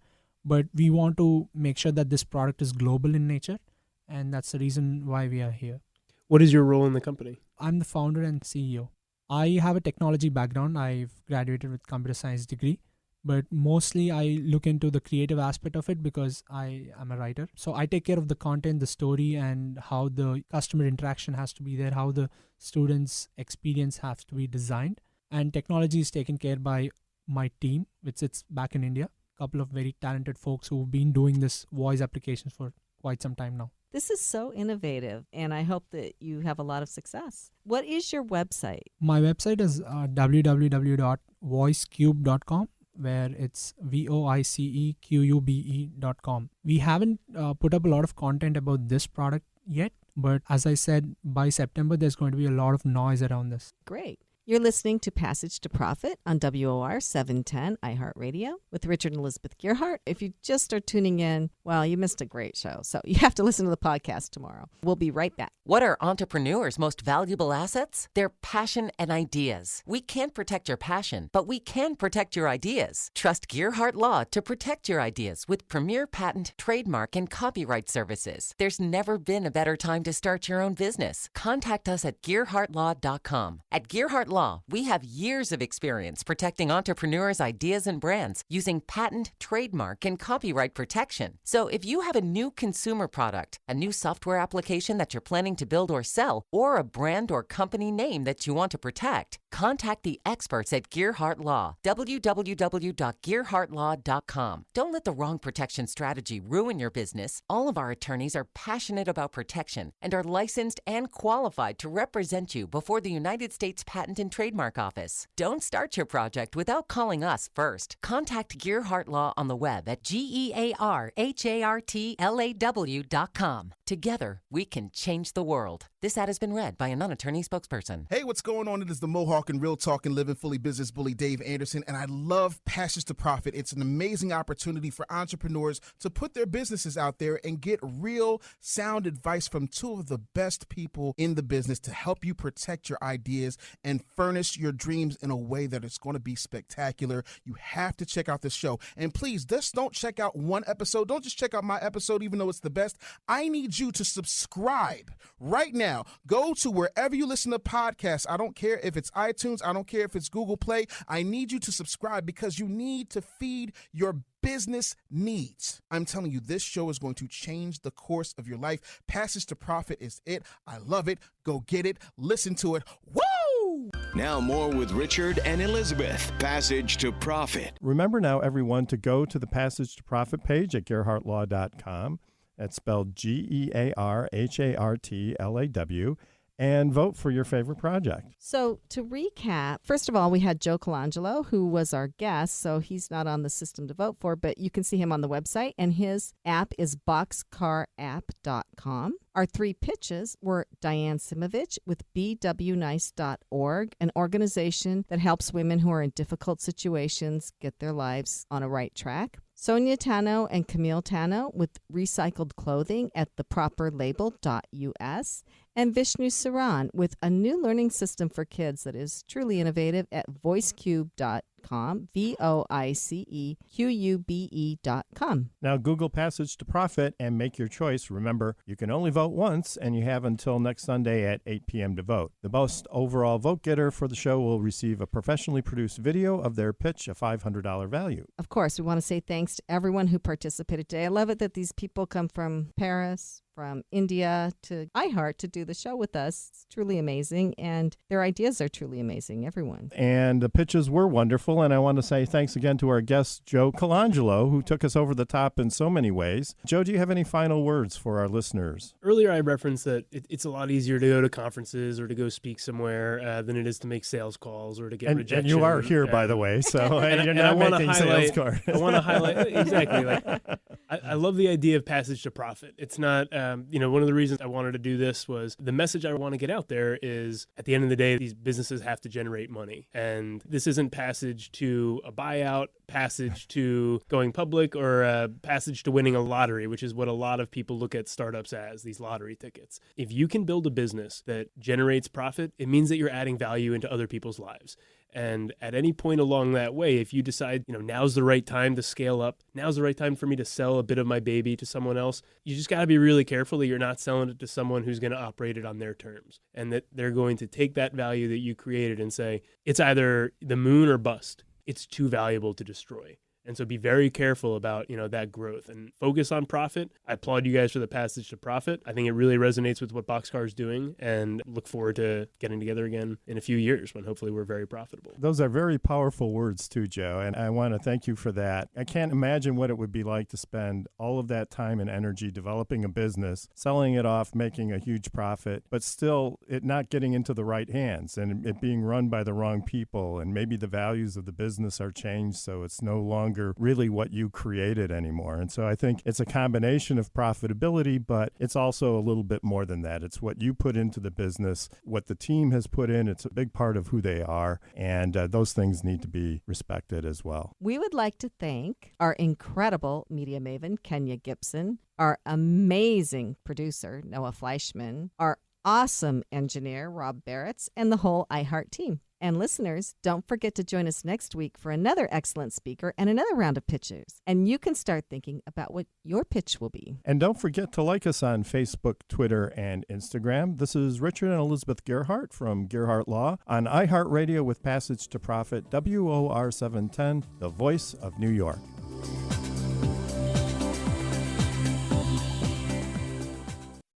but we want to make sure that this product is global in nature. And that's the reason why we are here. What is your role in the company? I'm the founder and CEO. I have a technology background. I've graduated with computer science degree. But mostly I look into the creative aspect of it because I am a writer. So I take care of the content, the story, and how the customer interaction has to be there, how the students' experience has to be designed. And technology is taken care by my team, which sits back in India. A couple of very talented folks who've been doing this voice applications for quite some time now. This is so innovative, and I hope that you have a lot of success. What is your website? My website is www.voicecube.com. where it's voicecube.com. We haven't put up a lot of content about this product yet, but as I said, by September, there's going to be a lot of noise around this. Great. You're listening to Passage to Profit on WOR 710 iHeartRadio with Richard and Elizabeth Gearhart. If you just are tuning in, well, you missed a great show, so you have to listen to the podcast tomorrow. We'll be right back. What are entrepreneurs' most valuable assets? Their passion and ideas. We can't protect your passion, but we can protect your ideas. Trust Gearhart Law to protect your ideas with premier patent, trademark, and copyright services. There's never been a better time to start your own business. Contact us at GearhartLaw.com. At Gearhart Law, we have years of experience protecting entrepreneurs' ideas and brands using patent, trademark, and copyright protection. So if you have a new consumer product, a new software application that you're planning to build or sell, or a brand or company name that you want to protect, contact the experts at Gearhart Law, www.gearhartlaw.com. Don't let the wrong protection strategy ruin your business. All of our attorneys are passionate about protection and are licensed and qualified to represent you before the United States Patent and Trademark Office. Don't start your project without calling us first. Contact Gearhart Law on the web at GEARHARTLAW.com. Together, we can change the world. This ad has been read by a non-attorney spokesperson. Hey, what's going on? It is the Mohawk and Real Talk and Living Fully Business Bully Dave Anderson, and I love Passage to Profit. It's an amazing opportunity for entrepreneurs to put their businesses out there and get real, sound advice from two of the best people in the business to help you protect your ideas and furnish your dreams in a way that it's going to be spectacular. You have to check out this show. And please, just don't check out one episode. Don't just check out my episode, even though it's the best. I need you to subscribe right now. Go to wherever you listen to podcasts. I don't care if it's iTunes. I don't care if it's Google Play. I need you to subscribe because you need to feed your business needs. I'm telling you, this show is going to change the course of your life. Passage to Profit is it. I love it. Go get it. Listen to it. Woo! Now more with Richard and Elizabeth. Passage to Profit. Remember now, everyone, to go to the Passage to Profit page at GearhartLaw.com. That's spelled GEARHARTLAW. And vote for your favorite project. So to recap, first of all, we had Joe Colangelo, who was our guest, so he's not on the system to vote for, but you can see him on the website, and his app is boxcarapp.com. Our three pitches were Diane Simovich with bwnice.org, an organization that helps women who are in difficult situations get their lives on a right track. Sonia Tano and Camille Tano with recycled clothing at theproperlabel.us. And Vishnu Saran with a new learning system for kids that is truly innovative at voicecube.com, VOICEQUBE.com. Now Google Passage to Profit and make your choice. Remember, you can only vote once, and you have until next Sunday at 8 p.m. to vote. The most overall vote getter for the show will receive a professionally produced video of their pitch, a $500 value. Of course, we want to say thanks to everyone who participated today. I love it that these people come from Paris, from India to iHeart to do the show with us. It's truly amazing, and their ideas are truly amazing, everyone. And the pitches were wonderful, and I want to say thanks again to our guest, Joe Colangelo, who took us over the top in so many ways. Joe, do you have any final words for our listeners? Earlier, I referenced that it's a lot easier to go to conferences or to go speak somewhere than it is to make sales calls or to get rejection. And you are here, by the way, so you're not making sales calls. I want to highlight, exactly. I love the idea of Passage to Profit. It's not... one of the reasons I wanted to do this was the message I want to get out there is at the end of the day, these businesses have to generate money. And this isn't passage to a buyout, passage to going public, or a passage to winning a lottery, which is what a lot of people look at startups as, these lottery tickets. If you can build a business that generates profit, it means that you're adding value into other people's lives. And at any point along that way, if you decide, now's the right time to scale up, now's the right time for me to sell a bit of my baby to someone else, you just got to be really careful that you're not selling it to someone who's going to operate it on their terms, and that they're going to take that value that you created and say, it's either the moon or bust. It's too valuable to destroy. And so be very careful about, that growth and focus on profit. I applaud you guys for the Passage to Profit. I think it really resonates with what Boxcar is doing, and look forward to getting together again in a few years when hopefully we're very profitable. Those are very powerful words too, Joe, and I want to thank you for that. I can't imagine what it would be like to spend all of that time and energy developing a business, selling it off, making a huge profit, but still it not getting into the right hands and it being run by the wrong people, and maybe the values of the business are changed so it's no longer really what you created anymore. And so I think it's a combination of profitability, but it's also a little bit more than that. It's what you put into the business, what the team has put in. It's a big part of who they are, and those things need to be respected as well. We would like to thank our incredible media maven, Kenya Gibson, our amazing producer, Noah Fleischman, our awesome engineer, Rob Barretts, and the whole iHeart team. And listeners, don't forget to join us next week for another excellent speaker and another round of pitches. And you can start thinking about what your pitch will be. And don't forget to like us on Facebook, Twitter, and Instagram. This is Richard and Elizabeth Gerhardt from Gerhardt Law on iHeartRadio with Passage to Profit, WOR 710, the voice of New York.